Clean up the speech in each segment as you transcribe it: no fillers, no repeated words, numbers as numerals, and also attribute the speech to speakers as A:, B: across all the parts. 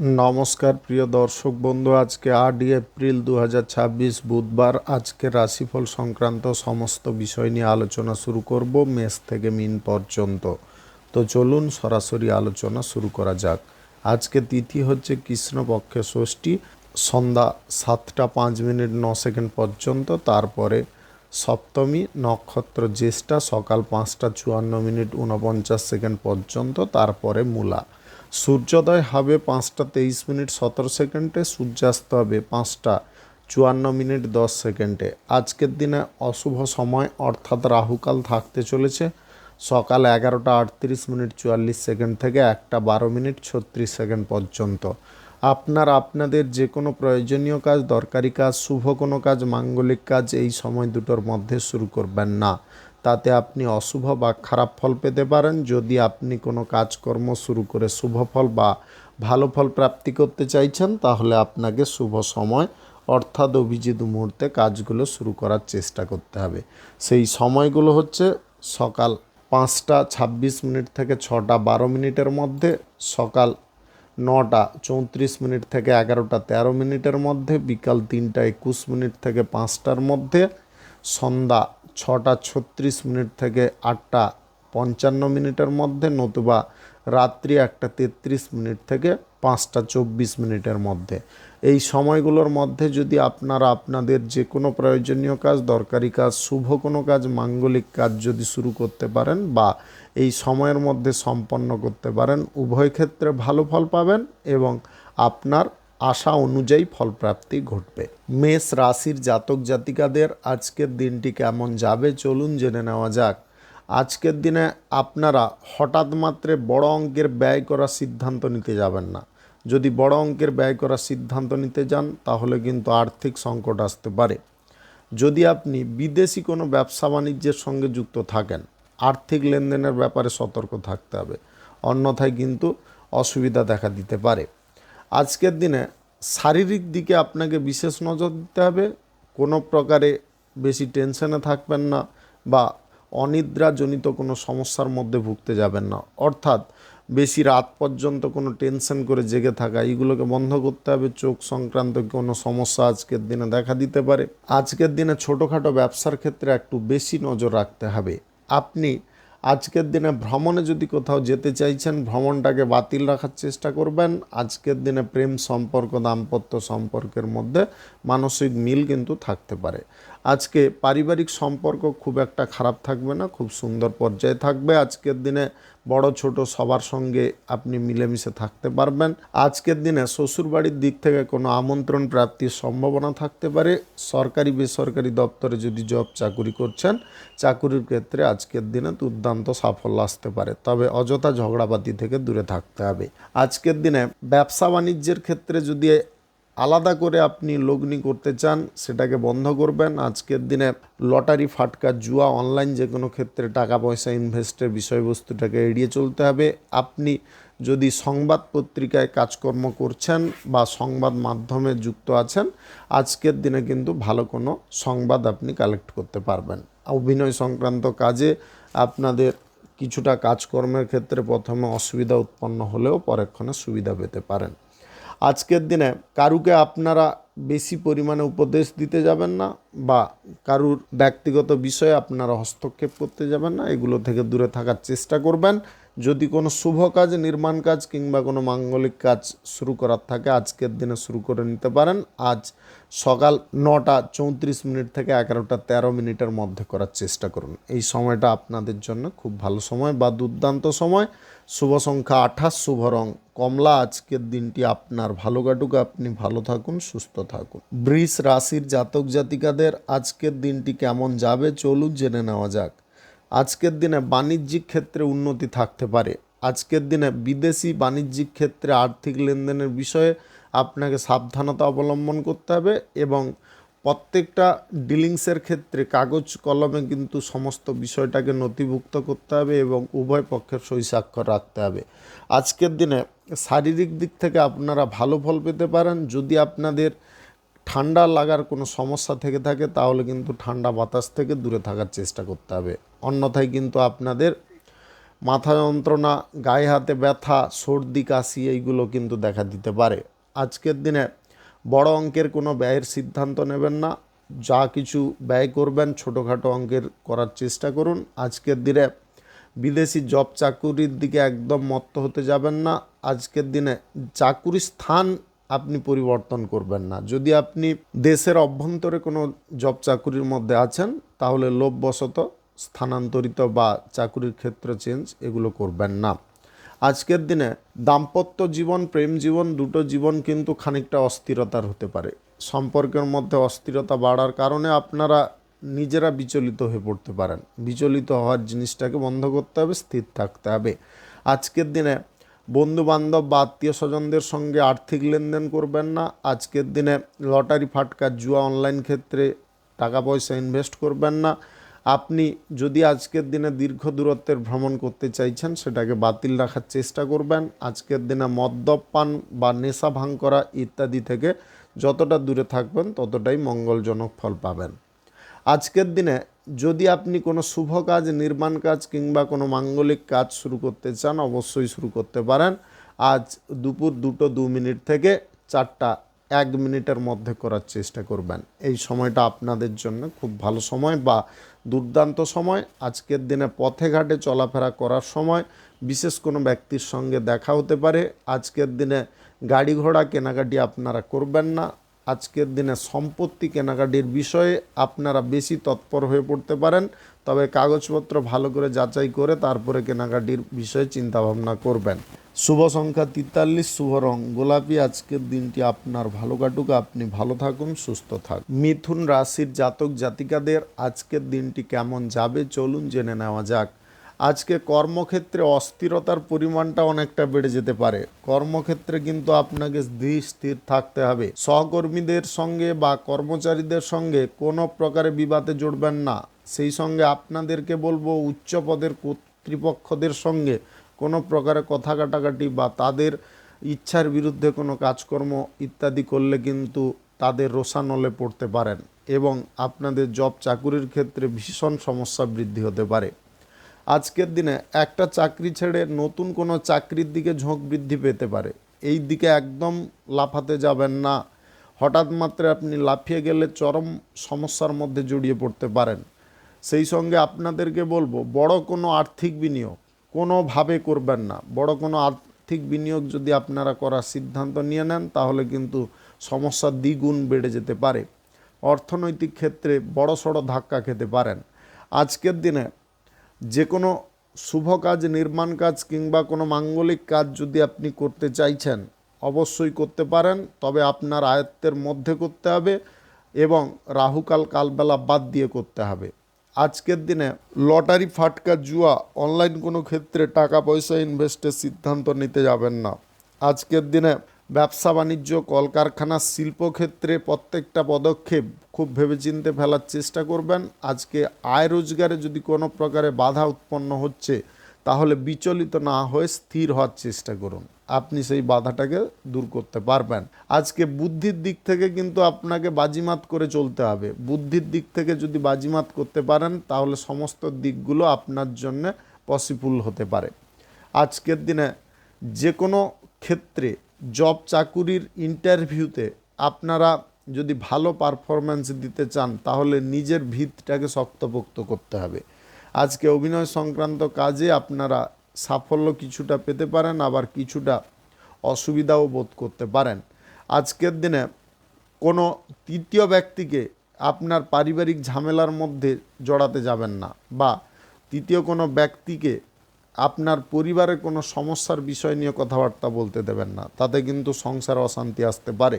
A: নমস্কার প্রিয় দর্শক বন্ধু, আজকে 8 এপ্রিল 2026 বুধবার। আজকে রাশিফল সংক্রান্ত সমস্ত বিষয় নিয়ে আলোচনা শুরু করব মেষ থেকে মিন পর্যন্ত। তো চলুন সরাসরি আলোচনা শুরু করা যাক। আজকে তিথি হচ্ছে কৃষ্ণপক্ষে ষষ্ঠী, সন্ধ্যা 7টা 5 মিনিট 9 সেকেন্ড পর্যন্ত। তারপরে সপ্তমী, নক্ষত্র জ্যেষ্ঠা, সকাল 5টা 54 মিনিট 49 সেকেন্ড পর্যন্ত। তারপরে মূলা। সূর্যোদয় হবে 5টা 23 মিনিট 17 সেকেন্ডে, সূর্যাস্ত হবে 5টা 54 মিনিট 10 সেকেন্ডে। আজকের দিনে অশুভ সময় অর্থাৎ রাহুকাল থাকতে চলেছে সকাল 11টা 38 মিনিট 44 সেকেন্ড থেকে 1টা 12 মিনিট 36 সেকেন্ড পর্যন্ত। আপনাদের যে কোনো প্রয়োজনীয় কাজ, দরকারি কাজ, শুভ কোনো কাজ, মাঙ্গলিক কাজ এই সময় দুটোর মধ্যে শুরু করবেন না, তাতে আপনি অশুভ বা খারাপ ফল পেতে পারেন। যদি আপনি কোনো কাজকর্ম শুরু করে শুভ ফল বা ভালো ফল প্রাপ্তি করতে চাইছেন, তাহলে আপনাকে শুভ সময় অর্থাৎ অভিজিৎ মুহূর্তে কাজগুলো শুরু করার চেষ্টা করতে হবে। সেই সময়গুলো হচ্ছে সকাল 5টা 26 মিনিট থেকে 6টা 12 মিনিটের মধ্যে, সকাল 9টা 34 মিনিট থেকে 11টা 13 মিনিটের মধ্যে, বিকাল 3টা 21 মিনিট থেকে 5টার মধ্যে, সন্ধ্যা 6টা 36 মিনিট থেকে 8টা 55 মিনিটের মধ্যে, নতুবা রাত্রি 1টা 33 মিনিট থেকে 5টা 24 মিনিটের মধ্যে। এই সময়গুলোর মধ্যে যদি আপনারা আপনাদের যে কোনো প্রয়োজনীয় কাজ, দরকারি কাজ, শুভ কোনো কাজ, মাঙ্গলিক কাজ যদি শুরু করতে পারেন বা এই সময়ের মধ্যে সম্পন্ন করতে পারেন, উভয় ক্ষেত্রে ভালো ফল পাবেন এবং আপনার আশা অনুযায়ী ফলপ্রাপ্তি ঘটবে। মেষ রাশির জাতক জাতিকাদের আজকের দিনটি কেমন যাবে চলুন জেনে নেওয়া যাক। আজকের দিনে আপনারা হঠাৎ মাত্রে বড় অঙ্কের ব্যয় করার সিদ্ধান্ত নিতে যাবেন না। যদি বড় অঙ্কের ব্যয় করার সিদ্ধান্ত নিতে যান, তাহলে কিন্তু আর্থিক সংকট আসতে পারে। যদি আপনি বিদেশি কোনো ব্যবসা বাণিজ্যের সঙ্গে যুক্ত থাকেন, আর্থিক লেনদেনের ব্যাপারে সতর্ক থাকতে হবে, অন্যথায় কিন্তু অসুবিধা দেখা দিতে পারে। আজকের দিনে শারীরিক দিকে আপনাকে বিশেষ নজর দিতে হবে। কোনো প্রকারে বেশি টেনশনে থাকবেন না বা অনিদ্রাজনিত কোনো সমস্যার মধ্যে ভুগতে যাবেন না। অর্থাৎ বেশি রাত পর্যন্ত কোনো টেনশন করে জেগে থাকা, এইগুলোকে বন্ধ করতে হবে। চোখ সংক্রান্ত কোনো সমস্যা আজকের দিনে দেখা দিতে পারে। আজকের দিনে ছোটোখাটো ব্যবসার ক্ষেত্রে একটু বেশি নজর রাখতে হবে। আপনি আজকের দিনে ভ্রমণে যদি কোথাও যেতে চাইছেন, ভ্রমণটাকে বাতিল রাখার চেষ্টা করবেন। আজকের দিনে প্রেম সম্পর্ক, দাম্পত্য সম্পর্কের মধ্যে মানসিক মিল কিন্তু থাকতে পারে। আজকে পারিবারিক সম্পর্ক খুব একটা খারাপ থাকবে না, খুব সুন্দর পর্যায়ে থাকবে। আজকের দিনে বড় ছোট সবার সঙ্গে আপনি মিলেমিশে থাকতে পারবেন। আজকের দিনে শ্বশুরবাড়ির দিক থেকে কোনো আমন্ত্রণ প্রাপ্তির সম্ভাবনা থাকতে পারে। সরকারি বেসরকারি দপ্তরে যদি জব চাকুরি করছেন, চাকুরির ক্ষেত্রে আজকের দিনে দুর্দান্ত সাফল্য আসতে পারে, তবে অযথা ঝগড়াবাতি থেকে দূরে থাকতে হবে। আজকের দিনে ব্যবসা বাণিজ্যের ক্ষেত্রে যদি আলাদা করে আপনি লগ্নি করতে চান, সেটাকে বন্ধ করবেন। আজকের দিনে লটারি, ফাটকা, জুয়া, অনলাইন যে কোনো ক্ষেত্রে টাকা পয়সা ইনভেস্টের বিষয়বস্তুটাকে এড়িয়ে চলতে হবে। আপনি যদি সংবাদ পত্রিকায় কাজকর্ম করছেন বা সংবাদ মাধ্যমে যুক্ত আছেন, আজকের দিনে কিন্তু ভালো কোনো সংবাদ আপনি কালেক্ট করতে পারবেন। অভিনয় সংক্রান্ত কাজে আপনাদের কিছুটা কাজকর্মের ক্ষেত্রে প্রথমে অসুবিধা উৎপন্ন হলেও পরক্ষণে সুবিধা পেতে পারেন। আজকের দিনে কারুকে আপনারা বেশি পরিমাণে উপদেশ দিতে যাবেন না বা কারুর ব্যক্তিগত বিষয়ে আপনারা হস্তক্ষেপ করতে যাবেন না, এগুলো থেকে দূরে থাকার চেষ্টা করবেন। যদি কোনো শুভ কাজ, নির্মাণ কাজ কিংবা কোনো মাঙ্গলিক কাজ শুরু করার থাকে, আজকের দিনে শুরু করে নিতে পারেন। আজ সকাল 9টা 34 মিনিট থেকে 11টা 13 মিনিটের মধ্যে করার চেষ্টা করুন। এই সময়টা আপনাদের জন্য খুব ভালো সময় বা দুর্দান্ত সময়। শুভ সংখ্যা 28, শুভ রং কমলা। আজকের দিনটি আপনার ভালো কাটুক, আপনি ভালো থাকুন, সুস্থ থাকুন। বৃষ রাশির জাতক জাতিকাদের আজকের দিনটি কেমন যাবে চলুন জেনে নেওয়া যাক। আজকের দিনে বাণিজ্যিক ক্ষেত্রে উন্নতি থাকতে পারে। আজকের দিনে বিদেশি বাণিজ্যিক ক্ষেত্রে আর্থিক লেনদেনের বিষয়ে আপনাকে সাবধানতা অবলম্বন করতে হবে এবং প্রত্যেকটা ডিলিংসের ক্ষেত্রে কাগজ কলমে কিন্তু সমস্ত বিষয়টাকে নথিভুক্ত করতে হবে এবং উভয় পক্ষের সই স্বাক্ষর রাখতে হবে। আজকের দিনে শারীরিক দিক থেকে আপনারা ভালো ফল পেতে পারেন। যদি আপনাদের ঠান্ডা লাগার কোনো সমস্যা থেকে থাকে, তাহলে কিন্তু ঠান্ডা বাতাস থেকে দূরে থাকার চেষ্টা করতে হবে, অন্যথায় কিন্তু আপনাদের মাথা যন্ত্রণা, গায়ে হাতে ব্যথা, সর্দি কাশি এইগুলো কিন্তু দেখা দিতে পারে। আজকের দিনে বড় অঙ্কের কোনো ব্যয়ের সিদ্ধান্ত নেবেন না। যা কিছু ব্যয় করবেন ছোটোখাটো অঙ্কের করার চেষ্টা করুন। আজকের দিনে বিদেশি জব চাকুরির দিকে একদম মত্ত হতে যাবেন না। আজকের দিনে চাকুরির স্থান আপনি পরিবর্তন করবেন না। যদি আপনি দেশের অভ্যন্তরে কোনো জব চাকুরির মধ্যে আছেন তাহলে লোভবশত স্থানান্তরিত বা চাকুরির ক্ষেত্র চেঞ্জ এগুলো করবেন না। আজকের দিনে দাম্পত্য জীবন, প্রেম জীবন, দুটো জীবন কিন্তু খানিকটা অস্থিরতার হতে পারে। সম্পর্কের মধ্যে অস্থিরতা বাড়ার কারণে আপনারা নিজেরা বিচলিত হয়ে পড়তে পারেন। বিচলিত হওয়ার জিনিসটাকে বন্ধ করতে হবে, স্থির থাকতে হবে। আজকের দিনে বন্ধু বান্ধব বা আত্মীয় স্বজনদের সঙ্গে আর্থিক লেনদেন করবেন না। আজকের দিনে লটারি, ফাটকা, জুয়া, অনলাইন ক্ষেত্রে টাকা পয়সা ইনভেস্ট করবেন না। আপনি যদি আজকের দিনে দীর্ঘ দূরত্বের ভ্রমণ করতে চাইছেন সেটাকে বাতিল রাখার চেষ্টা করবেন। আজকের দিনে মদ্যপান বা নেশা ভাঙ করা ইত্যাদি থেকে যতটা দূরে থাকবেন ততটাই মঙ্গলজনক ফল পাবেন। আজকের দিনে যদি আপনি কোনো শুভ কাজ, নির্মাণ কাজ কিংবা কোনো মাঙ্গলিক কাজ শুরু করতে চান অবশ্যই শুরু করতে পারেন। আজ দুপুর 2:02 থেকে 4:01 মধ্যে করার চেষ্টা করবেন। এই সময়টা আপনাদের জন্য খুব ভালো সময় বা দুর্দান্ত সময়। আজকের দিনে পথে ঘাটে চলাফেরা করার সময় বিশেষ কোনো ব্যক্তির সঙ্গে দেখা হতে পারে। আজকের দিনে গাড়ি ঘোড়া কেনাকাটি আপনারা করবেন না। আজকের দিনে সম্পত্তি কেনাকাটির বিষয়ে আপনারা বেশি তৎপর হয়ে পড়তে পারেন, তবে কাগজপত্র ভালো করে যাচাই করে তারপরে কেনাকাটির বিষয়ে চিন্তাভাবনা করবেন। শুভ সংখ্যা 43, শুভ রং গোলাপি। আজকের দিনটি আপনার ভালো কাটুক, আপনি ভালো থাকুন, সুস্থ থাকুন। মিথুন রাশির জাতক জাতিকাদের আজকের দিনটি কেমন যাবে চলুন জেনে নেওয়া যাক। আজকে কর্মক্ষেত্রে অস্থিরতার পরিমাণটা অনেকটা বেড়ে যেতে পারে। কর্মক্ষেত্রে কিন্তু আপনাকে স্থির থাকতে হবে। সহকর্মীদের সঙ্গে বা কর্মচারীদের সঙ্গে কোনো প্রকারে বিবাদে জড়বেন না। সেই সঙ্গে আপনাদেরকে বলবো উচ্চ পদের কর্তৃপক্ষদের সঙ্গে কোনো প্রকারে কথা কাটাকাটি বা তাদের ইচ্ছার বিরুদ্ধে কোনো কাজকর্ম ইত্যাদি করলে কিন্তু তাদের রোষানলে পড়তে পারেন এবং আপনাদের জব চাকুরির ক্ষেত্রে ভীষণ সমস্যা বৃদ্ধি হতে পারে। আজকের দিনে একটা চাকরি ছেড়ে নতুন কোনো চাকরির দিকে ঝোঁক বৃদ্ধি পেতে পারে। এই দিকে একদম লাফাতে যাবেন না। হঠাৎ মাত্রে আপনি লাফিয়ে গেলে চরম সমস্যার মধ্যে জড়িয়ে পড়তে পারেন। সেই সঙ্গে আপনাদেরকে বলবো বড় কোনো আর্থিক বিনিয়োগ কোনোভাবে করবেন না। বড় কোনো আর্থিক বিনিয়োগ যদি আপনারা করার সিদ্ধান্ত নিয়ে নেন তাহলে কিন্তু সমস্যা দ্বিগুণ বেড়ে যেতে পারে। অর্থনৈতিক ক্ষেত্রে বড়সড় ধাক্কা খেতে পারেন। আজকের দিনে যে কোনো শুভ কাজ, নির্মাণ কাজ কিংবা কোনো মাঙ্গলিক কাজ যদি আপনি করতে চাইছেন অবশ্যই করতে পারেন, তবে আপনার আয়ত্তের মধ্যে করতে হবে এবং রাহুকাল কালবেলা বাদ দিয়ে করতে হবে। আজকের দিনে লটারি, ফাটকা, জুয়া, অনলাইন কোনো ক্ষেত্রে টাকা পয়সা ইনভেস্টের সিদ্ধান্ত নিতে যাবেন না। আজকের দিনে ব্যবসা বাণিজ্য, কলকারখানা, শিল্পক্ষেত্রে প্রত্যেকটা পদক্ষেপ খুব ভেবেচিন্তে ফেলার চেষ্টা করবেন। আজকে আয় রোজগারে যদি কোনো প্রকারে বাধা উৎপন্ন হচ্ছে তাহলে বিচলিত না হয়ে স্থির হওয়ার চেষ্টা করুন, আপনি সেই বাধাটাকে দূর করতে পারবেন। আজকে বুদ্ধির দিক থেকে কিন্তু আপনাকে বাজিমাত করে চলতে হবে। বুদ্ধির দিক থেকে যদি বাজিমাত করতে পারেন তাহলে সমস্ত দিকগুলো আপনার জন্য পসিবল হতে পারে। আজকের দিনে যে কোনো ক্ষেত্রে জব চাকুরির ইন্টারভিউতে আপনারা যদি ভালো পারফরম্যান্স দিতে চান তাহলে নিজের ভিতটাকে শক্তপোক্ত করতে হবে। আজকে অভিনয় সংক্রান্ত কাজে আপনারা সাফল্য কিছুটা পেতে পারেন, আবার কিছুটা অসুবিধাও বোধ করতে পারেন। আজকের দিনে কোনো তৃতীয় ব্যক্তিকে আপনার পারিবারিক ঝামেলার মধ্যে জড়াতে যাবেন না, বা তৃতীয় কোনো ব্যক্তিকে আপনার পরিবারের কোনো সমস্যার বিষয় নিয়ে কথাবার্তা বলতে দেবেন না, তাতে কিন্তু সংসারে অশান্তি আসতে পারে।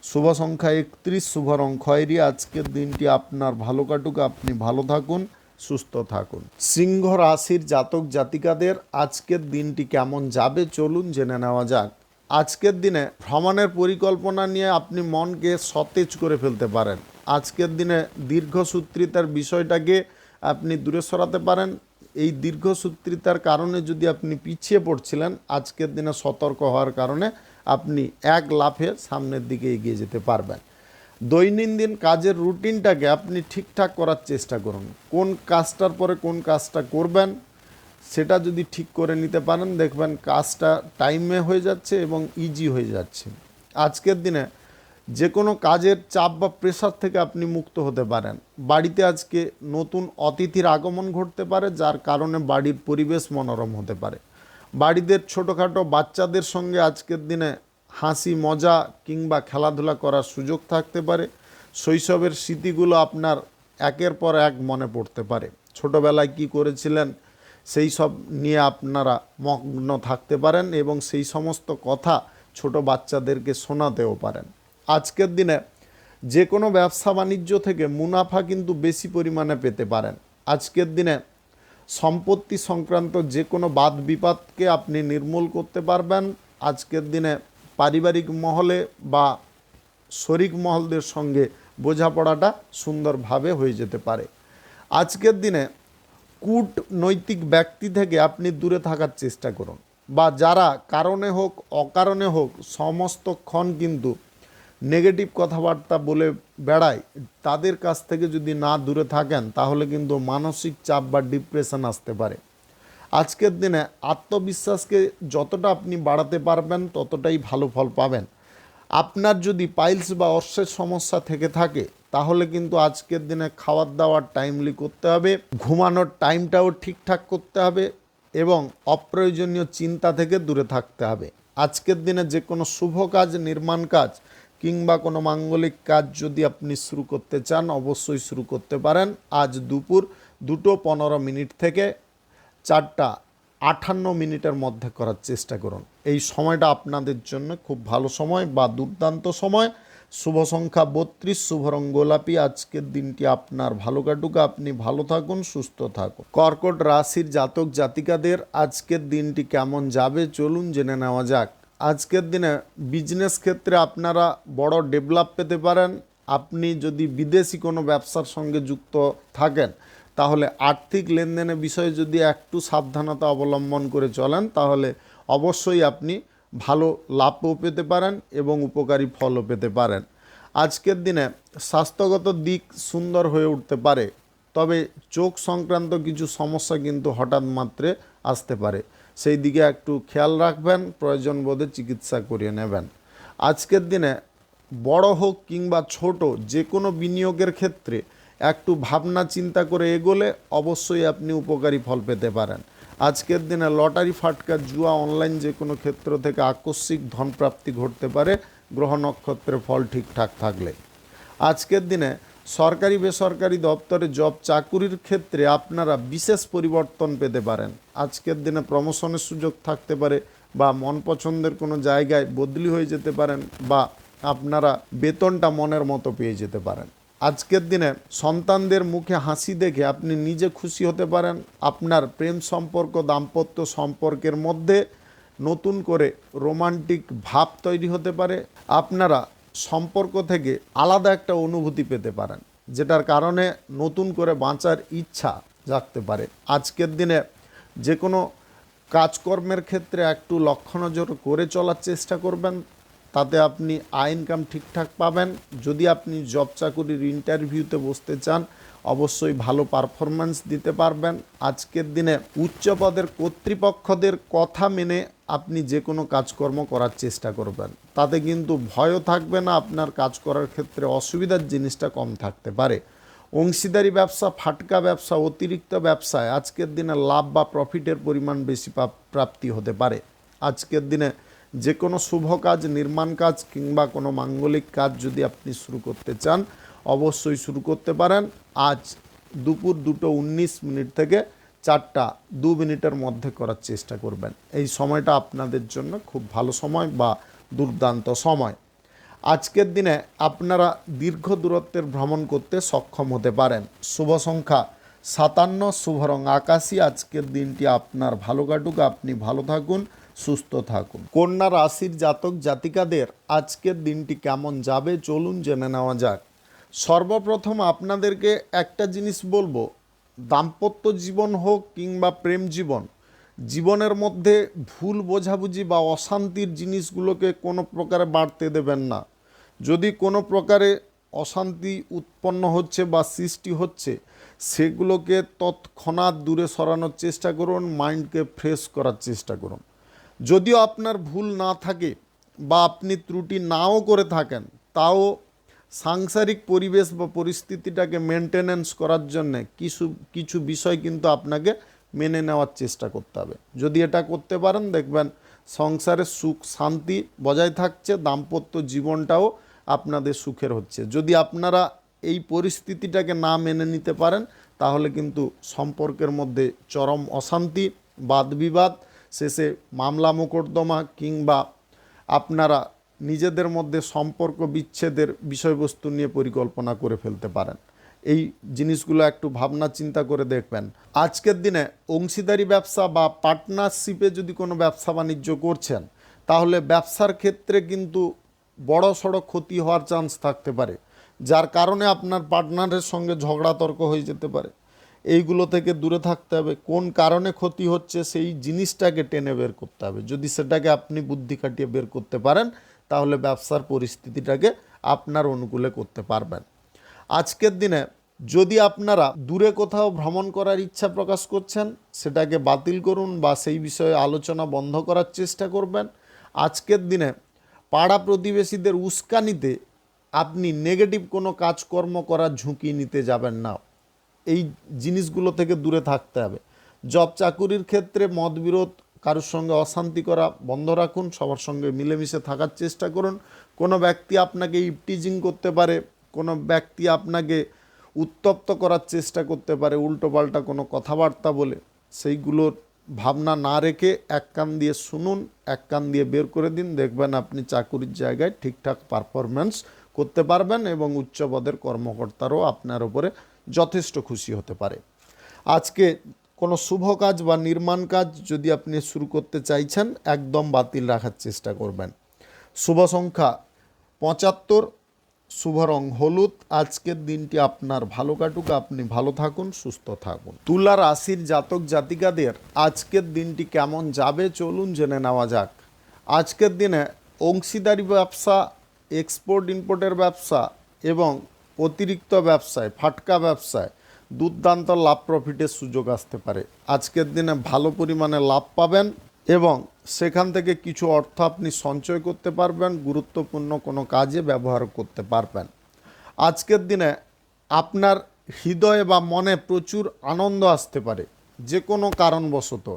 A: শুভ সংখ্যা 31, শুভ রং খয়েরি। আজকের দিনটি আপনার ভালো কাটুক, আপনি ভালো থাকুন, সুস্থ থাকুন। সিংহ রাশির জাতক জাতিকাদের আজকের দিনটি কেমন যাবে চলুন জেনে নেওয়া যাক। আজকের দিনে ভ্রমণের পরিকল্পনা নিয়ে আপনি মনকে সতেজ করে ফেলতে পারেন। আজকের দিনে দীর্ঘসূত্রিতার বিষয়টাকে আপনি দূরে সরাতে পারেন। এই দীর্ঘসূত্রিতার কারণে যদি আপনি পিছিয়ে পড়ছিলেন, আজকের দিনে সতর্ক হওয়ার কারণে আপনি এক লাফে সামনের দিকে এগিয়ে যেতে পারবেন। দৈনন্দিন কাজের রুটিনটাকে আপনি ঠিকঠাক করার চেষ্টা করুন। কোন কাজটার পরে কোন কাজটা করবেন সেটা যদি ঠিক করে নিতে পারেন, দেখবেন কাজটা টাইমে হয়ে যাচ্ছে এবং ইজি হয়ে যাচ্ছে। আজকের দিনে যে কোনো কাজের চাপ বা প্রেশার থেকে আপনি মুক্ত হতে পারেন। বাড়িতে আজকে নতুন অতিথির আগমন ঘটতে পারে, যার কারণে বাড়ির পরিবেশ মনোরম হতে পারে। বাড়িতে ছোটোখাটো বাচ্চাদের সঙ্গে আজকের দিনে হাসি মজা কিংবা খেলাধুলা করার সুযোগ থাকতে পারে। শৈশবের স্মৃতিগুলো আপনার একের পর এক মনে পড়তে পারে। ছোটোবেলায় কি করেছিলেন সেই সব নিয়ে আপনারা মগ্ন থাকতে পারেন এবং সেই সমস্ত কথা ছোট বাচ্চাদেরকে শোনাতেও পারেন। আজকের দিনে যে কোনো ব্যবসা বাণিজ্য থেকে মুনাফা কিন্তু বেশি পরিমাণে পেতে পারেন। আজকের দিনে সম্পত্তি সংক্রান্ত যে কোনো বাদ বিবাদকে আপনি নির্মূল করতে পারবেন। আজকের দিনে পারিবারিক মহলে বা শরিক মহলদের সঙ্গে বোঝাপড়াটা সুন্দরভাবে হয়ে যেতে পারে। আজকের দিনে কূটনৈতিক ব্যক্তি থেকে আপনি দূরে থাকার চেষ্টা করুন, বা যারা কারণে হোক অকারণে হোক সমস্তক্ষণ কিন্তু নেগেটিভ কথাবার্তা বলে বেড়ায়, তাদের কাছ থেকে যদি না দূরে থাকেন তাহলে কিন্তু মানসিক চাপ বা ডিপ্রেশন আসতে পারে। আজকের দিনে আত্মবিশ্বাসকে যতটা আপনি বাড়াতে পারবেন ততটাই ভালো ফল পাবেন। আপনার যদি পাইলস বা অর্শের সমস্যা থেকে থাকে তাহলে কিন্তু আজকের দিনে খাওয়ার দাওয়ার টাইমলি করতে হবে, ঘুমানোর টাইমটাও ঠিকঠাক করতে হবে এবং অপ্রয়োজনীয় চিন্তা থেকে দূরে থাকতে হবে। আজকের দিনে যে কোনো শুভ কাজ, নির্মাণ কাজ কিংবা কোনো মাঙ্গলিক কাজ যদি আপনি শুরু করতে চান অবশ্যই শুরু করতে পারেন। আজ দুপুর 2:15 থেকে 4:58 মধ্যে করার চেষ্টা করুন। এই সময়টা আপনাদের জন্য খুব ভালো সময় বা দুর্দান্ত সময়। শুভ সংখ্যা 32, শুভ রং গোলাপি। আজকের দিনটি আপনার ভালো কাটুক, আপনি ভালো থাকুন, সুস্থ থাকুন। কর্কট রাশির জাতক জাতিকাদের আজকের দিনটি কেমন যাবে চলুন জেনে নেওয়া যাক। আজকের দিনে বিজনেস ক্ষেত্রে আপনারা বড় ডেভেলপ পেতে পারেন। আপনি যদি বিদেশি কোনো ব্যবসার সঙ্গে যুক্ত থাকেন তাহলে আর্থিক লেনদেনের বিষয়ে যদি একটু সাবধানতা অবলম্বন করে চলেন তাহলে অবশ্যই আপনি ভালো লাভও পেতে পারেন এবং উপকারী ফলও পেতে পারেন। আজকের দিনে স্বাস্থ্যগত দিক সুন্দর হয়ে উঠতে পারে, তবে চোখ সংক্রান্ত কিছু সমস্যা কিন্তু হঠাৎ মাত্রে আসতে পারে, সেই দিকে একটু খেয়াল রাখবেন, প্রয়োজন বোধে চিকিৎসা করিয়ে নেবেন। আজকের দিনে বড় হোক কিংবা ছোট যে কোনো বিনিয়োগের ক্ষেত্রে একটু ভাবনা চিন্তা করে এগোলে অবশ্যই আপনি উপকারী ফল পেতে পারেন। আজকের দিনে লটারি, ফাটকা, জুয়া, অনলাইন যে কোনো ক্ষেত্র থেকে আকস্মিক ধনপ্রাপ্তি ঘটতে পারে গ্রহ নক্ষত্রের ফল ঠিকঠাক থাকলে। আজকের দিনে সরকারি বেসরকারি দপ্তরে জব চাকুরির ক্ষেত্রে আপনারা বিশেষ পরিবর্তন পেতে পারেন। আজকের দিনে প্রমোশনের সুযোগ থাকতে পারে বা মন পছন্দের কোনো জায়গায় বদলি হয়ে যেতে পারেন বা আপনারা বেতনটা মনের মতো পেয়ে যেতে পারেন। আজকের দিনে সন্তানদের মুখে হাসি দেখে আপনি নিজে খুশি হতে পারেন। আপনার প্রেম সম্পর্ক, দাম্পত্য সম্পর্কের মধ্যে নতুন করে রোমান্টিক ভাব তৈরি হতে পারে। আপনারা সম্পর্ক থেকে আলাদা একটা অনুভূতি পেতে পারেন, যেটার কারণে নতুন করে বাঁচার ইচ্ছা জাগতে পারে। আজকের দিনে যে কোনো কাজকর্মের ক্ষেত্রে একটু লক্ষ্য নজর করে চলার চেষ্টা করবেন, তাতে আপনি আয় ইনকাম ঠিকঠাক পাবেন। যদি আপনি জব চাকুরির ইন্টারভিউতে বসতে চান অবশ্যই ভালো পারফরম্যান্স দিতে পারবেন। আজকের দিনে উচ্চ পদের কর্তৃপক্ষদের কথা মেনে আপনি যে কোনো কাজকর্ম করার চেষ্টা করবেন, তাতে কিন্তু ভয়ও থাকবে না। আপনার কাজ করার ক্ষেত্রে অসুবিধার জিনিসটা কম থাকতে পারে। অংশীদারি ব্যবসা, ফাটকা ব্যবসা, অতিরিক্ত ব্যবসায় আজকের দিনে লাভ বা প্রফিটের পরিমাণ বেশি প্রাপ্তি হতে পারে। আজকের দিনে যে কোনো শুভ কাজ, নির্মাণ কাজ কিংবা কোনো মাঙ্গলিক কাজ যদি আপনি শুরু করতে চান অবশ্যই শুরু করতে পারেন। আজ দুপুর 2:19 থেকে 4:02 মধ্যে করার চেষ্টা করবেন। এই সময়টা আপনাদের জন্য খুব ভালো সময় বা দুর্দান্ত সময়। আজকের দিনে আপনারা দীর্ঘ দূরত্বের ভ্রমণ করতে সক্ষম হতে পারেন। শুভ সংখ্যা 57, শুভ রং আকাশী। আজকের দিনটি আপনার ভালো কাটুক, আপনি ভালো থাকুন, সুস্থ থাকুন। কন্যা রাশির জাতক জাতিকাদের আজকের দিনটি কেমন যাবে চলুন জেনে নেওয়া যাক। সর্বপ্রথম আপনাদেরকে একটা জিনিস বলবো, দাম্পত্য জীবন হোক কিংবা প্রেম জীবন, জীবনের মধ্যে ভুল বোঝাবুঝি বা অশান্তির জিনিসগুলোকে কোনো প্রকারে বাড়তে দেবেন না। যদি কোনো প্রকারে অশান্তি উৎপন্ন হচ্ছে বা সৃষ্টি হচ্ছে সেগুলোকে তৎক্ষণাৎ দূরে সরানোর চেষ্টা করুন, মাইন্ডকে ফ্রেশ করার চেষ্টা করুন। যদিও আপনার ভুল না থাকে বা আপনি ত্রুটি নাও করে থাকেন, তাও সাংসারিক পরিবেশ বা পরিস্থিতিটাকে মেনটেনেন্স করার জন্যে কিছু কিছু বিষয় কিন্তু আপনাকে মেনে নেওয়ার চেষ্টা করতে হবে। যদি এটা করতে পারেন, দেখবেন সংসারের সুখ শান্তি বজায় থাকছে, দাম্পত্য জীবনটাও আপনাদের সুখের হচ্ছে। যদি আপনারা এই পরিস্থিতিটাকে না মেনে নিতে পারেন, তাহলে কিন্তু সম্পর্কের মধ্যে চরম অশান্তি, বাদবিবাদ, শেষে মামলা মোকদ্দমা কিংবা আপনারা নিজেদের মধ্যে সম্পর্ক বিচ্ছেদের বিষয়বস্তু নিয়ে পরিকল্পনা করে ফেলতে পারেন। এই জিনিসগুলো একটু ভাবনা চিন্তা করে দেখবেন। আজকের দিনে অংশীদারি ব্যবসা বা পার্টনারশিপে যদি কোনো ব্যবসা বাণিজ্য করছেন, তাহলে ব্যবসার ক্ষেত্রে কিন্তু বড় সড়ো ক্ষতি হওয়ার চান্স থাকতে পারে, যার কারণে আপনার পার্টনারের সঙ্গে ঝগড়া তর্ক হয়ে যেতে পারে। এইগুলো থেকে দূরে থাকতে হবে। কোন কারণে ক্ষতি হচ্ছে সেই জিনিসটাকে টেনে বের করতে হবে। যদি সেটাকে আপনি বুদ্ধি খাটিয়ে বের করতে পারেন, তাহলে ব্যবসার পরিস্থিতিটাকে আপনার অনুকূলে করতে পারবেন। আজকের দিনে যদি আপনারা দূরে কোথাও ভ্রমণ করার ইচ্ছা প্রকাশ করছেন, সেটাকে বাতিল করুন বা সেই বিষয়ে আলোচনা বন্ধ করার চেষ্টা করবেন। আজকের দিনে পাড়া প্রতিবেশীদের উস্কানিতে আপনি নেগেটিভ কোনো কাজকর্ম করার ঝুঁকি নিতে যাবেন না। এই জিনিসগুলো থেকে দূরে থাকতে হবে। জব চাকুরির ক্ষেত্রে মতবিরোধ, কারোর সঙ্গে অশান্তি করা বন্ধ রাখুন, সবার সঙ্গে মিলেমিশে থাকার চেষ্টা করুন। কোনো ব্যক্তি আপনাকে ইপটিজিং করতে পারে, কোনো ব্যক্তি আপনাকে উত্তপ্ত করার চেষ্টা করতে পারে উল্টোপাল্টা কোনো কথাবার্তা বলে। সেইগুলোর ভাবনা না রেখে এক কান দিয়ে শুনুন, এক কান দিয়ে বের করে দিন। দেখবেন আপনি চাকুরির জায়গায় ঠিকঠাক পারফরম্যান্স করতে পারবেন এবং উচ্চ পদের কর্মকর্তারাও আপনার উপরে যথেষ্ট খুশি হতে পারে। আজকে কোনো শুভ কাজ বা নির্মাণ কাজ যদি আপনি শুরু করতে চাইছেন, একদম বাতিল রাখার চেষ্টা করবেন। শুভ সংখ্যা 75, শুভ রং হলুদ। আজকের দিনটি আপনার ভালো কাটুক, আপনি ভালো থাকুন, সুস্থ থাকুন। তুলা রাশির জাতক জাতিকাদের আজকের দিনটি কেমন যাবে চলুন জেনে নেওয়া যাক। আজকের দিনে অংশীদারি ব্যবসা, এক্সপোর্ট ইম্পোর্টের ব্যবসা এবং অতিরিক্ত ব্যবসায়, ফাটকা ব্যবসায় দুর্দান্ত লাভ প্রফিটের সুযোগ আসতে পারে। আজকের দিনে ভালো পরিমাণে লাভ পাবেন এবং সেখান থেকে কিছু অর্থ আপনি সঞ্চয় করতে পারবেন, গুরুত্বপূর্ণ কোনো কাজে ব্যবহার করতে পারবেন। আজকের দিনে আপনার হৃদয়ে বা মনে প্রচুর আনন্দ আসতে পারে যে কোনো কারণবশত।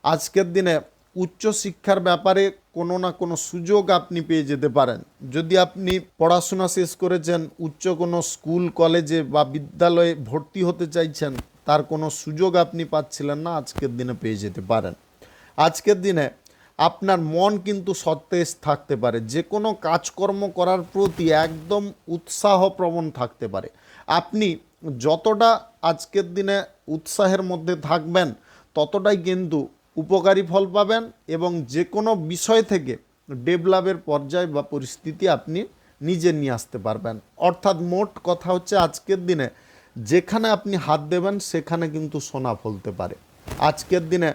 A: আজকের দিনে উচ্চশিক্ষার ব্যাপারে কোনো না কোনো সুযোগ আপনি পেয়ে যেতে পারেন। যদি আপনি পড়াশোনা শেষ করেছেন, উচ্চ কোনো স্কুল কলেজে বা বিদ্যালয়ে ভর্তি হতে চাইছেন, তার কোনো সুযোগ আপনি পাচ্ছিলেন না, আজকের দিনে পেয়ে যেতে পারেন। আজকের দিনে আপনার মন কিন্তু সতেজ থাকতে পারে, যে কোনো কাজকর্ম করার প্রতি একদম উৎসাহপ্রবণ থাকতে পারে। আপনি যতটা আজকের দিনে উৎসাহের মধ্যে থাকবেন, ততটাই কিন্তু উপকারী ফল পাবেন এবং যে কোনো বিষয় থেকে ডেভেলপের পর্যায় বা পরিস্থিতি আপনি নিজে নিয়ে আসতে পারবেন। অর্থাৎ মোট কথা হচ্ছে, আজকের দিনে যেখানে আপনি হাত দেবেন সেখানে কিন্তু সোনা ফলতে পারে। আজকের দিনে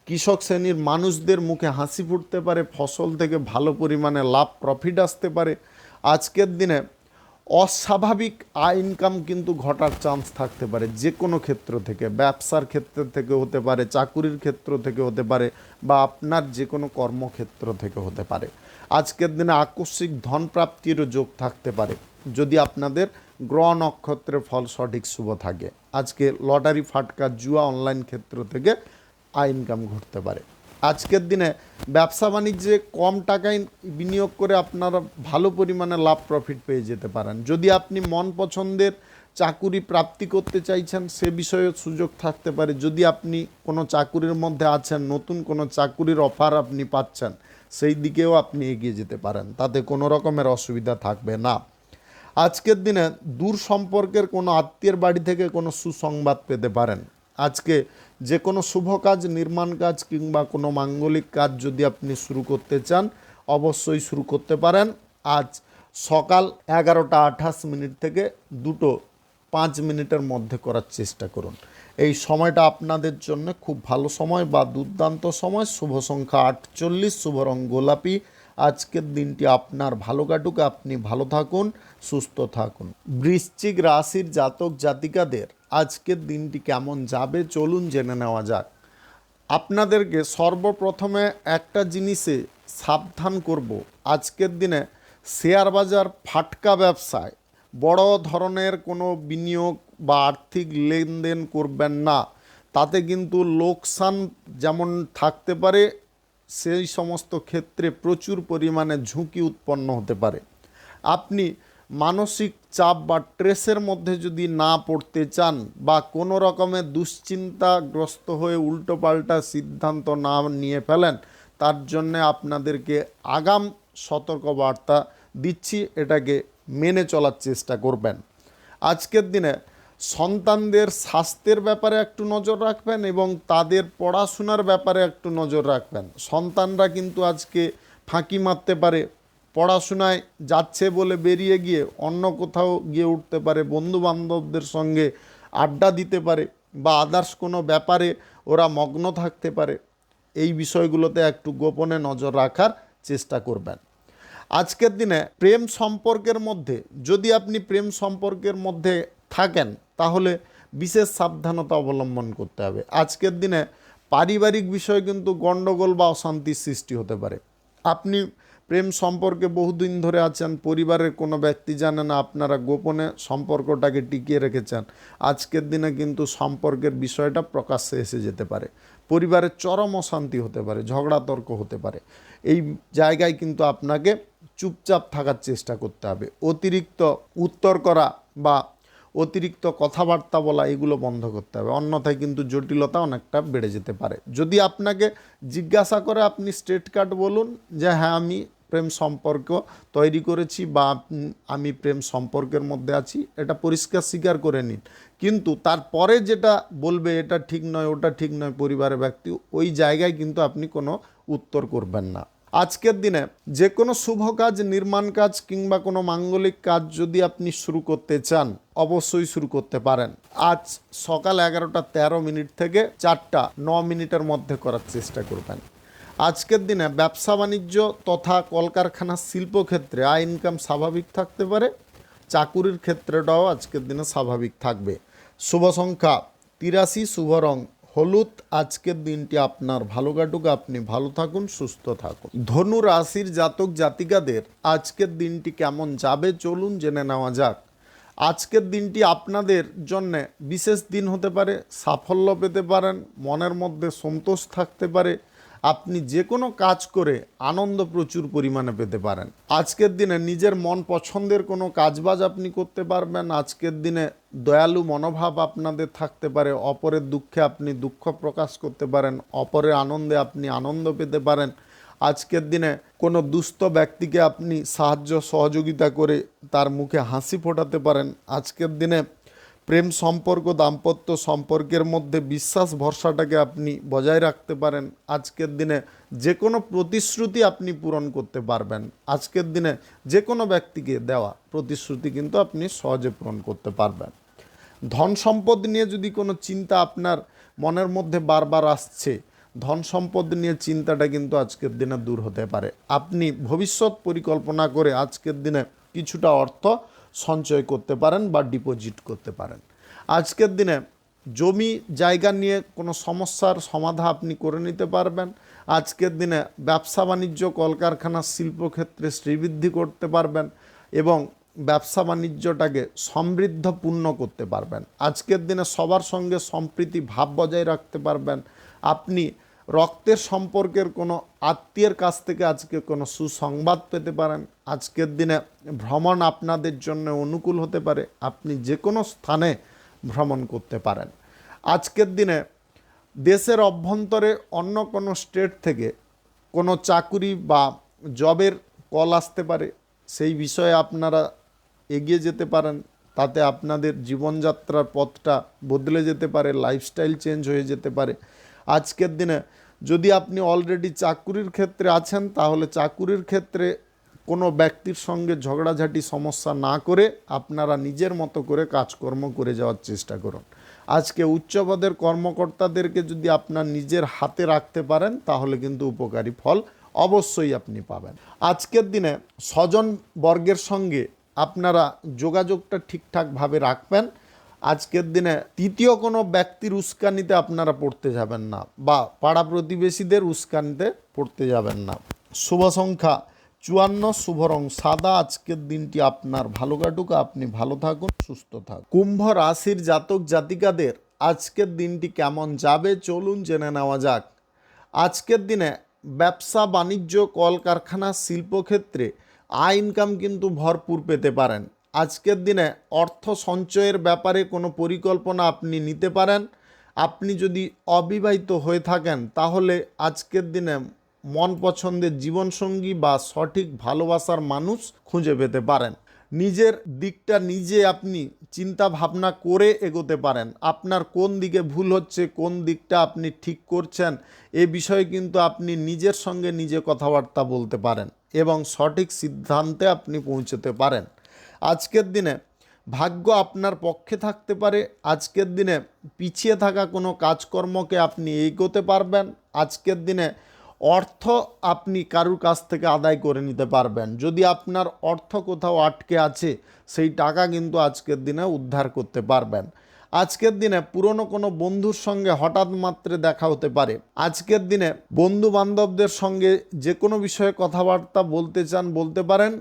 A: কৃষক শ্রেণীর মানুষদের মুখে হাসি ফুটতে পারে, ফসল থেকে ভালো পরিমাণে লাভ প্রফিট আসতে পারে। আজকের দিনে অস্বাভাবিক আয় ইনকাম কিন্তু ঘটার চান্স থাকতে পারে, যে কোনো ক্ষেত্র থেকে, ব্যবসার ক্ষেত্র থেকে হতে পারে, চাকুরির ক্ষেত্র থেকে হতে পারে বা আপনার যে কোনো কর্মক্ষেত্র থেকে হতে পারে। আজকের দিনে আকস্মিক ধন প্রাপ্তিরও যোগ থাকতে পারে যদি আপনাদের গ্রহ নক্ষত্রের ফল সঠিক শুভ থাকে। আজকে লটারি, ফাটকা, জুয়া, অনলাইন ক্ষেত্র থেকে আয় ইনকাম ঘটতে পারে। আজকের দিনে ব্যবসা বাণিজ্যে কম টাকায় বিনিয়োগ করে আপনারা ভালো পরিমাণে লাভ প্রফিট পেয়ে যেতে পারেন। যদি আপনি মন পছন্দের চাকুরি প্রাপ্তি করতে চাইছেন, সে বিষয়ে সুযোগ থাকতে পারে। যদি আপনি কোনো চাকুরির মধ্যে আছেন, নতুন কোনো চাকুরির অফার আপনি পাচ্ছেন, সেই দিকেও আপনি এগিয়ে যেতে পারেন, তাতে কোনো রকমের অসুবিধা থাকবে না। আজকের দিনে দূর সম্পর্কের কোনো আত্মীয়ের বাড়ি থেকে কোনো সুসংবাদ পেতে পারেন। আজকে যে কোনো শুভ কাজ, নির্মাণ কাজ কিংবা কোনো মাঙ্গলিক কাজ যদি আপনি শুরু করতে চান, অবশ্যই শুরু করতে পারেন। আজ সকাল 11:28 থেকে 2:05 মধ্যে করার চেষ্টা করুন। এই সময়টা আপনাদের জন্য খুব ভালো সময় বা দুর্দান্ত সময়। শুভ সংখ্যা 48, শুভ রং গোলাপি। আজকের দিনটি আপনার ভালো কাটুক, আপনি ভালো থাকুন, সুস্থ থাকুন। বৃশ্চিক রাশির জাতক জাতিকাদের আজকের দিনটি কেমন যাবে চলুন জেনে নেওয়া যাক। আপনাদেরকে সর্বপ্রথমে একটা জিনিসে সাবধান করব, আজকের দিনে শেয়ার বাজার ফাটকা ব্যবসায় বড় ধরনের কোনো বিনিয়োগ বা আর্থিক লেনদেন করবেন না। তাতে কিন্তু লোকসান যেমন থাকতে পারে, সেই সমস্ত ক্ষেত্রে প্রচুর পরিমাণে ঝুঁকি উৎপন্ন হতে পারে। আপনি মানসিক চাপ বা স্ট্রেসের মধ্যে যদি না পড়তে চান বা কোনো রকমের দুশ্চিন্তাগ্রস্ত হয়ে উল্টোপাল্টা সিদ্ধান্ত না নিয়ে ফেলেন, তার জন্যে আপনাদেরকে আগাম সতর্কবার্তা দিচ্ছি, এটাকে মেনে চলার চেষ্টা করবেন। আজকের দিনে সন্তানদের স্বাস্থ্যের ব্যাপারে একটু নজর রাখবেন এবং তাদের পড়াশোনার ব্যাপারে একটু নজর রাখবেন। সন্তানরা কিন্তু আজকে ফাঁকি মারতে পারে, পড়াশোনায় যাচ্ছে বলে বেরিয়ে গিয়ে অন্য কোথাও গিয়ে উঠতে পারে, বন্ধুবান্ধবদের সঙ্গে আড্ডা দিতে পারে বা আদার্স কোনো ব্যাপারে ওরা মগ্ন থাকতে পারে। এই বিষয়গুলোতে একটু গোপনে নজর রাখার চেষ্টা করবেন। আজকের দিনে প্রেম সম্পর্কের মধ্যে যদি আপনি প্রেম সম্পর্কের মধ্যে থাকেন তাহলে বিশেষ সাবধানতা অবলম্বন করতে হবে। আজকের দিনে পারিবারিক বিষয়ে কিন্তু গণ্ডগোল বা অশান্তির সৃষ্টি হতে পারে। আপনি প্রেম সম্পর্কে বহুদিন ধরে আছেন, পরিবারের কোনো ব্যক্তি জানে না, আপনারা গোপনে সম্পর্কটাকে টিকিয়ে রেখেছেন। আজকের দিনে কিন্তু সম্পর্কের বিষয়টা প্রকাশ্যে এসে যেতে পারে, পরিবারের চরম অশান্তি হতে পারে, ঝগড়া তর্ক হতে পারে। এই জায়গায় কিন্তু আপনাকে চুপচাপ থাকার চেষ্টা করতে হবে। অতিরিক্ত উত্তর করা বা অতিরিক্ত কথাবার্তা বলা এগুলো বন্ধ করতে হবে, অন্যথায় কিন্তু জটিলতা অনেকটা বেড়ে যেতে পারে। যদি আপনাকে জিজ্ঞাসা করে আপনি স্ট্রেট কাট বলুন যে হ্যাঁ আমি প্রেম সম্পর্ক তৈরি করেছি বা আমি প্রেম সম্পর্কের মধ্যে আছি, এটা পরিষ্কার স্বীকার করে নিন। কিন্তু তারপরে যেটা বলবে এটা ঠিক নয় ওটা ঠিক নয় পরিবারের ব্যক্তি, ওই জায়গায় কিন্তু আপনি কোনো উত্তর করবেন না। আজকের দিনে যে কোনো শুভ কাজ, নির্মাণ কাজ কিংবা কোনো মাঙ্গলিক কাজ যদি আপনি শুরু করতে চান অবশ্যই শুরু করতে পারেন। আজ সকাল 11:13 থেকে 4:09 মধ্যে করার চেষ্টা করবেন। আজকের দিনে ব্যবসা বাণিজ্য তথা কলকারখানা শিল্পক্ষেত্রে আয় ইনকাম স্বাভাবিক থাকতে পারে, চাকুরির ক্ষেত্রটাও আজকের দিনে স্বাভাবিক থাকবে। শুভ সংখ্যা 83, শুভ রং হলুদ। আজকের দিনটি আপনার ভালো কাটুক, আপনি ভালো থাকুন, সুস্থ থাকুন। ধনু রাশির জাতক জাতিকাদের আজকের দিনটি কেমন যাবে চলুন জেনে নেওয়া যাক। আজকের দিনটি আপনাদের জন্য বিশেষ দিন হতে পারে, সাফল্য পেতে পারেন, মনের মধ্যে সন্তোষ থাকতে পারে, আপনি যে কোনো কাজ করে আনন্দ প্রচুর পরিমাণে পেতে পারেন। আজকের দিনে নিজের মন পছন্দের কোনো কাজবাজ আপনি করতে পারবেন। আজকের দিনে দয়ালু মনোভাব আপনাদের থাকতে পারে, অপরের দুঃখে আপনি দুঃখ প্রকাশ করতে পারেন, অপরের আনন্দে আপনি আনন্দ পেতে পারেন। আজকের দিনে কোনো দুস্থ ব্যক্তিকে আপনি সাহায্য সহযোগিতা করে তার মুখে হাসি ফোটাতে পারেন। আজকের দিনে প্রেম সম্পর্ক, দাম্পত্য সম্পর্কের মধ্যে বিশ্বাস ভরসাটাকে আপনি বজায় রাখতে পারেন। আজকের দিনে যে কোনো প্রতিশ্রুতি আপনি পূরণ করতে পারবেন। আজকের দিনে যে কোনো ব্যক্তিকে দেওয়া প্রতিশ্রুতি কিন্তু আপনি সহজে পূরণ করতে পারবেন। ধন সম্পদ নিয়ে যদি কোনো চিন্তা আপনার মনের মধ্যে বারবার আসছে, ধন সম্পদ নিয়ে চিন্তাটা কিন্তু আজকের দিনে দূর হতে পারে। আপনি ভবিষ্যৎ পরিকল্পনা করে আজকের দিনে কিছুটা অর্থ সঞ্চয় করতে পারেন বা ডিপোজিট করতে পারেন। আজকের দিনে জমি জায়গা নিয়ে কোনো সমস্যার সমাধান আপনি করে নিতে পারবেন। আজকের দিনে ব্যবসা বাণিজ্য, কলকারখানা, শিল্পক্ষেত্রে শ্রীবৃদ্ধি করতে পারবেন এবং ব্যবসা বাণিজ্যটাকে সমৃদ্ধপূর্ণ করতে পারবেন। আজকের দিনে সবার সঙ্গে সম্প্রীতি ভাব বজায় রাখতে পারবেন। আপনি রক্তের সম্পর্কের কোনো আত্মীয়ের কাছ থেকে আজকে কোনো সুসংবাদ পেতে পারেন। আজকের দিনে ভ্রমণ আপনাদের জন্য অনুকূল হতে পারে, আপনি যে কোনো স্থানে ভ্রমণ করতে পারেন। আজকের দিনে দেশের অভ্যন্তরে অন্য কোনো স্টেট থেকে কোনো চাকুরি বা জবের কল আসতে পারে, সেই বিষয়ে আপনারা এগিয়ে যেতে পারেন। তাতে আপনাদের জীবনযাত্রার পথটা বদলে যেতে পারে, লাইফস্টাইল চেঞ্জ হয়ে যেতে পারে। আজকের দিনে যদি আপনি অলরেডি চাকুরির ক্ষেত্রে আছেন তাহলে চাকুরির ক্ষেত্রে কোনো ব্যক্তির সঙ্গে ঝগড়াঝাটি সমস্যা না করে আপনারা নিজের মতো করে কাজকর্ম করে যাওয়ার চেষ্টা করুন। আজকে উচ্চপদের কর্মকর্তাদেরকে যদি আপনার নিজের হাতে রাখতে পারেন তাহলে কিন্তু উপকারী ফল অবশ্যই আপনি পাবেন। আজকের দিনে স্বজন বর্গের সঙ্গে আপনারা যোগাযোগটা ঠিকঠাকভাবে রাখবেন। আজকের দিনে তৃতীয় কোনো ব্যক্তির উস্কানিতে আপনারা পড়তে যাবেন না, বা পাড়া প্রতিবেশীদের উস্কানিতে পড়তে যাবেন না। শুভ সংখ্যা 54, শুভ রং সাদা। আজকের দিনটি আপনার ভালো কাটুক, আপনি ভালো থাকুন, সুস্থ থাকুন। কুম্ভ রাশির জাতক জাতিকাদের আজকের দিনটি কেমন যাবে চলুন জেনে নেওয়া যাক। আজকের দিনে ব্যবসা বাণিজ্য, কলকারখানা, শিল্পক্ষেত্রে আয় ইনকাম কিন্তু ভরপুর পেতে পারেন। আজকের দিনে অর্থ সঞ্চয়ের ব্যাপারে কোনো পরিকল্পনা আপনি নিতে পারেন। আপনি যদি অবিবাহিত হয়ে থাকেন তাহলে আজকের দিনে মন পছন্দের জীবনসঙ্গী বা সঠিক ভালোবাসার মানুষ খুঁজে পেতে পারেন। নিজের দিকটা নিজে আপনি চিন্তা ভাবনা করে এগোতে পারেন। আপনার কোন দিকে ভুল হচ্ছে, কোন দিকটা আপনি ঠিক করছেন, এ বিষয়ে কিন্তু আপনি নিজের সঙ্গে নিজে কথাবার্তা বলতে পারেন এবং সঠিক সিদ্ধান্তে আপনি পৌঁছতে পারেন। আজকের দিনে ভাগ্য আপনার পক্ষে থাকতে পারে। আজকের দিনে পিছিয়ে থাকা কোনো কাজকর্মকে আপনি এগোতে পারবেন। আজকের দিনে অর্থ আপনি কারুর কাছ থেকে আদায় করে নিতে পারবেন। যদি আপনার অর্থ কোথাও আটকে আছে, সেই টাকা কিন্তু আজকের দিনে উদ্ধার করতে পারবেন। আজকের দিনে পুরনো কোনো বন্ধুর সঙ্গে হঠাৎ মাত্রে দেখা হতে পারে। আজকের দিনে বন্ধু বান্ধবদের সঙ্গে যে কোনো বিষয়ে কথাবার্তা বলতে চান বলতে পারেন,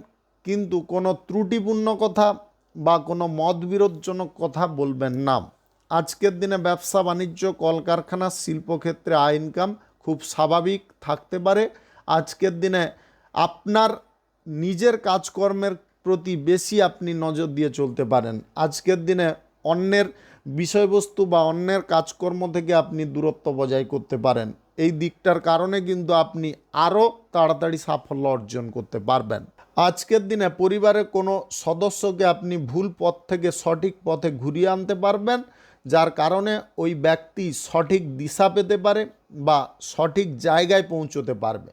A: কিন্তু কোনো ত্রুটিপূর্ণ কথা বা কোনো মতবিরোধজনক কথা বলবেন না। আজকের দিনে ব্যবসা বাণিজ্য, কলকারখানা, শিল্পক্ষেত্রে আয় ইনকাম খুব স্বাভাবিক থাকতে পারে। আজকের দিনে আপনার নিজের কাজকর্মের প্রতি বেশি আপনি নজর দিয়ে চলতে পারেন। আজকের দিনে অন্যের বিষয়বস্তু বা অন্যের কাজকর্ম থেকে আপনি দূরত্ব বজায় করতে পারেন। এই দিকটার কারণে কিন্তু আপনি আরও তাড়াতাড়ি সাফল্য অর্জন করতে পারবেন। আজকের দিনে পরিবারের কোনো সদস্যকে আপনি ভুল পথ থেকে সঠিক পথে ঘুরিয়ে আনতে পারবেন, যার কারণে ওই ব্যক্তি সঠিক দিশা পেতে পারে বা সঠিক জায়গায় পৌঁছতে পারবে।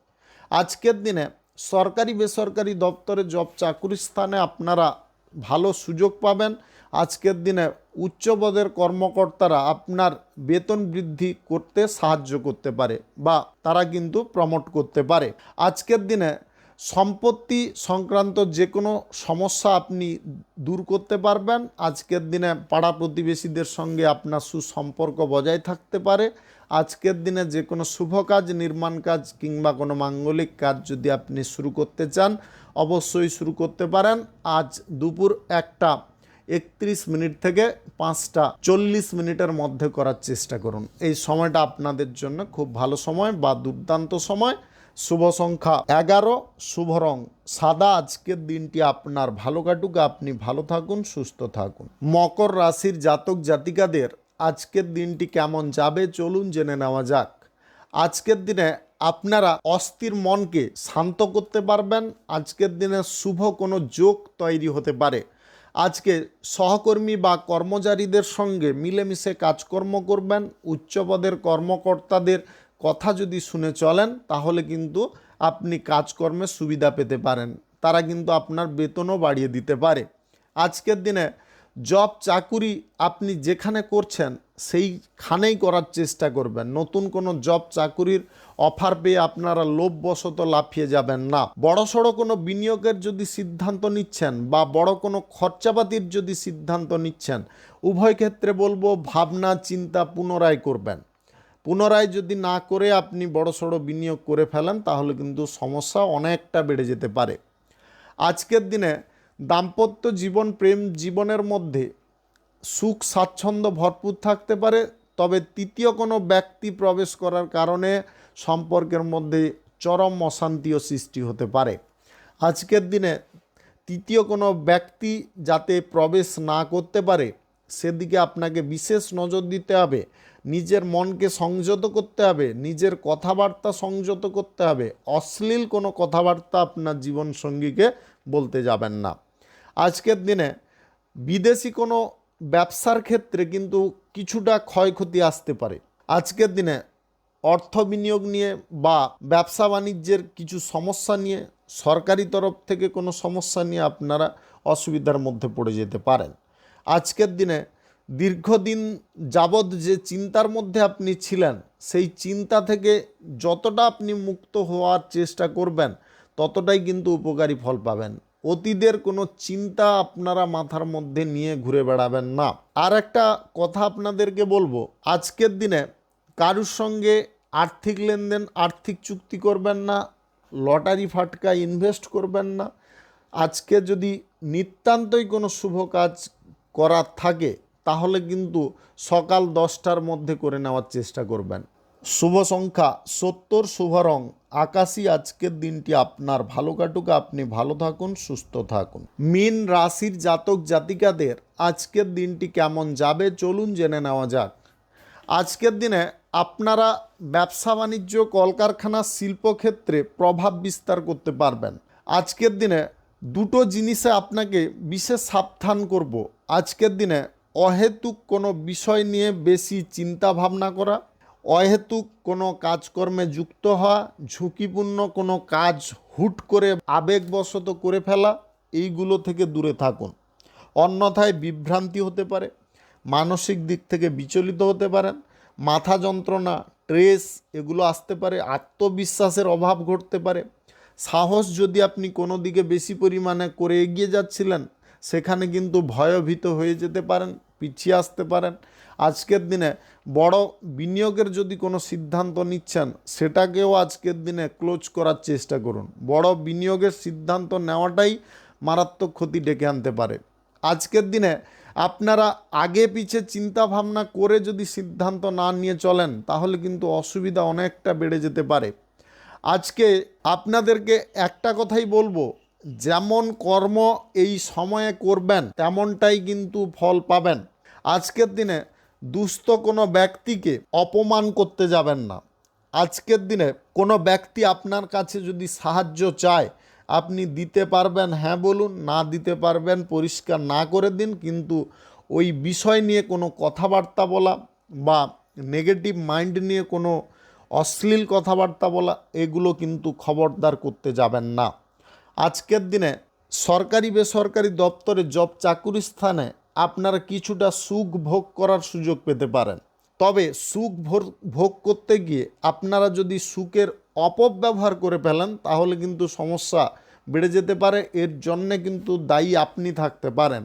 A: আজকের দিনে সরকারি বেসরকারি দপ্তরে জব চাকুরির স্থানে আপনারা ভালো সুযোগ পাবেন। আজকের দিনে উচ্চ পদের কর্মকর্তারা আপনার বেতন বৃদ্ধি করতে সাহায্য করতে পারে বা তারা কিন্তু প্রমোট করতে পারে। আজকের দিনে সম্পত্তি সংক্রান্ত যে কোনো সমস্যা আপনি দূর করতে পারবেন। আজকের দিনে পাড়া প্রতিবেশীদের সঙ্গে আপনার সুসম্পর্ক বজায় থাকতে পারে। আজকের দিনে যে কোনো শুভ কাজ, নির্মাণ কাজ কিংবা কোনো মাঙ্গলিক কাজ যদি আপনি শুরু করতে চান অবশ্যই শুরু করতে পারেন। আজ দুপুর 1:31 থেকে 5:40 মধ্যে করার চেষ্টা করুন। এই সময়টা আপনাদের জন্য খুব ভালো সময় বা দুর্দান্ত সময়। শুভ সংখ্যা 11, শুভ রং সাদা। আজকের দিনটি আপনার ভালো কাটুক, আপনি ভালো থাকুন, সুস্থ থাকুন। মকর রাশির জাতক জাতিকাদের আজকের দিনটি কেমন যাবে চলুন জেনে নেওয়া যাক। আজকের দিনে আপনারা অস্থির মনকে শান্ত করতে পারবেন। আজকের দিনে শুভ কোনো যোগ তৈরি হতে পারে। আজকে সহকর্মী বা কর্মচারীদের সঙ্গে মিলেমিশে কাজকর্ম করবেন। উচ্চপদের কর্মকর্তাদের কথা যদি শুনে চলেন তাহলে কিন্তু আপনি কাজকর্মে সুবিধা পেতে পারেন। তারা কিন্তু আপনার বেতনও বাড়িয়ে দিতে পারে। আজকের দিনে জব চাকুরি আপনি যেখানে করছেন সেইখানেই করার চেষ্টা করবেন। নতুন কোনো জব চাকুরির অফার পেয়ে আপনারা লোভবশত লাফিয়ে যাবেন না। বড়সড় কোনো বিনিয়োগের যদি সিদ্ধান্ত নিচ্ছেন বা বড় কোনো খরচাপাতির যদি সিদ্ধান্ত নিচ্ছেন, উভয় ক্ষেত্রে বলবো ভাবনা চিন্তা পুনরায় করবেন। পুনরায় যদি না করে আপনি বড়সড় বিনিয়োগ করে ফেলেন তাহলে কিন্তু সমস্যা অনেকটা বেড়ে যেতে পারে। আজকের দিনে দাম্পত্য জীবন, প্রেম জীবনের মধ্যে সুখ স্বাচ্ছন্দ্য ভরপুর থাকতে পারে, তবে তৃতীয় কোনো ব্যক্তি প্রবেশ করার কারণে সম্পর্কের মধ্যে চরম অশান্তিও সৃষ্টি হতে পারে। আজকের দিনে তৃতীয় কোনো ব্যক্তি যাতে প্রবেশ না করতে পারে সেদিকে আপনাকে বিশেষ নজর দিতে হবে। নিজের মনকে সংযত করতে হবে, নিজের কথাবার্তা সংযত করতে হবে। অশ্লীল কোনো কথাবার্তা আপনার জীবনসঙ্গীকে বলতে যাবেন না। আজকের দিনে বিদেশি কোনো ব্যবসার ক্ষেত্রে কিন্তু কিছুটা ক্ষয়ক্ষতি আসতে পারে। আজকের দিনে অর্থ বিনিয়োগ নিয়ে বা ব্যবসা বাণিজ্যের কিছু সমস্যা নিয়ে, সরকারি তরফ থেকে কোনো সমস্যা নিয়ে আপনারা অসুবিধার মধ্যে পড়ে যেতে পারেন। আজকের দিনে দীর্ঘদিন যাবৎ যে চিন্তার মধ্যে আপনি ছিলেন, সেই চিন্তা থেকে যতটা আপনি মুক্ত হওয়ার চেষ্টা করবেন ততটাই কিন্তু উপকারী ফল পাবেন। অতীতের কোনো চিন্তা আপনারা মাথার মধ্যে নিয়ে ঘুরে বেড়াবেন না। আর একটা কথা আপনাদেরকে বলবো, আজকের দিনে কারুর সঙ্গে আর্থিক লেনদেন, আর্থিক চুক্তি করবেন না, লটারি ফাটকা ইনভেস্ট করবেন না। আজকে যদি নিতান্তই কোনো শুভ কাজ করার থাকে তাহলে কিন্তু সকাল 10টার মধ্যে করে নেওয়ার চেষ্টা করবেন। শুভ সংখ্যা 70, শুভ রং আকাশী। আজকের দিনটি আপনার ভালো কাটুক, আপনি ভালো থাকুন, সুস্থ থাকুন। মীন রাশির জাতক জাতিকাদের আজকের দিনটি কেমন যাবে চলুন জেনে নেওয়া যাক। আজকের দিনে আপনারা ব্যবসা বাণিজ্য, কলকারখানা, শিল্পক্ষেত্রে প্রভাব বিস্তার করতে পারবেন। আজকের দিনে দুটো জিনিসে আপনাকে বিশেষ সাবধান করব। আজকের দিনে অহেতুক কোনো বিষয় নিয়ে বেশি চিন্তা ভাবনা করা, অহেতুক কোনো কাজকর্মে যুক্ত হওয়া, ঝুঁকিপূর্ণ কোনো কাজ হুট করে আবেগবশত করে ফেলা, এইগুলো থেকে দূরে থাকুন। অন্যথায় বিভ্রান্তি হতে পারে, মানসিক দিক থেকে বিচলিত হতে পারেন, মাথা যন্ত্রণা, স্ট্রেস এগুলো আসতে পারে, আত্মবিশ্বাসের অভাব ঘটতে পারে। সাহস যদি আপনি কোনো দিকে বেশি পরিমাণে করে এগিয়ে যাচ্ছিলেন সেখানে কিন্তু ভয়ভীত হয়ে যেতে পারেন, পিছিয়ে আসতে পারেন। আজকের দিনে বড় বিনিয়োগের যদি কোনো সিদ্ধান্ত নিচ্ছেন সেটাকেও আজকের দিনে ক্লোজ করার চেষ্টা করুন। বড় বিনিয়োগের সিদ্ধান্ত নেওয়াটাই মারাত্মক ক্ষতি ডেকে আনতে পারে। আজকের দিনে আপনারা আগে পিছে চিন্তা ভাবনা করে যদি সিদ্ধান্ত না নিয়ে চলেন তাহলে কিন্তু অসুবিধা অনেকটা বেড়ে যেতে পারে। আজকে আপনাদেরকে একটা কথাই বলবো, যেমন কর্ম এই সময়ে করবেন তেমনটাই কিন্তু ফল পাবেন। আজকের দিনে দুস্থ কোনো ব্যক্তিকে অপমান করতে যাবেন না। আজকের দিনে কোনো ব্যক্তি আপনার কাছে যদি সাহায্য চায় আপনি দিতে পারবেন হ্যাঁ বলুন, না দিতে পারবেন পরিষ্কার না করে দিন, কিন্তু ওই বিষয় নিয়ে কোনো কথাবার্তা বলা বা নেগেটিভ মাইন্ড নিয়ে কোনো অশ্লীল কথাবার্তা বলা এগুলো কিন্তু খবরদার করতে যাবেন না। আজকের দিনে সরকারি বেসরকারি দপ্তরে জব চাকুরি স্থানে আপনারা কিছুটা সুখ ভোগ করার সুযোগ পেতে পারেন। তবে সুখ ভোগ করতে গিয়ে আপনারা যদি সুখের অপব্যবহার করে ফেলেন তাহলে কিন্তু সমস্যা বেড়ে যেতে পারে। এর জন্যে কিন্তু দায়ী আপনি থাকতে পারেন।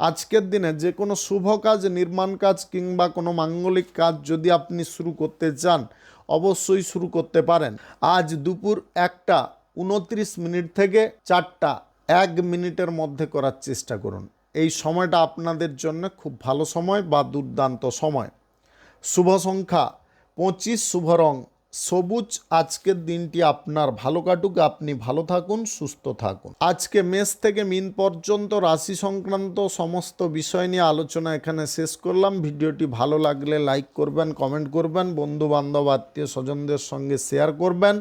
A: আজকের দিনে যে কোনো শুভ কাজ, নির্মাণ কাজ কিংবা কোনো মাঙ্গলিক কাজ যদি আপনি শুরু করতে চান অবশ্যই শুরু করতে পারেন। আজ দুপুর 1:29 থেকে 4:01 মধ্যে করার চেষ্টা করুন। এই সময়টা আপনাদের জন্য খুব ভালো সময় বা দুর্দান্ত সময়। শুভ সংখ্যা 25, শুভ রং সবুজ। আজকের দিনটি আপনার ভালো কাটুক, আপনি ভালো থাকুন, সুস্থ থাকুন। আজকে মেষ থেকে মীন পর্যন্ত রাশি সংক্রান্ত সমস্ত বিষয় নিয়ে আলোচনা এখানে শেষ করলাম। ভিডিওটি ভালো লাগলে লাইক করবেন, কমেন্ট করবেন, বন্ধু বান্ধব আত্মীয় স্বজনদের সঙ্গে শেয়ার করবেন।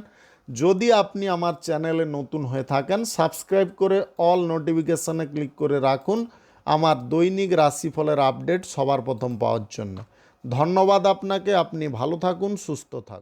A: যদি আপনি আমার চ্যানেলে নতুন হয়ে থাকেন সাবস্ক্রাইব করে অল নোটিফিকেশানে ক্লিক করে রাখুন আমার দৈনিক রাশিফলের আপডেট সবার প্রথম পাওয়ার জন্য। ধন্যবাদ আপনাকে। আপনি ভালো থাকুন, সুস্থ থাকুন।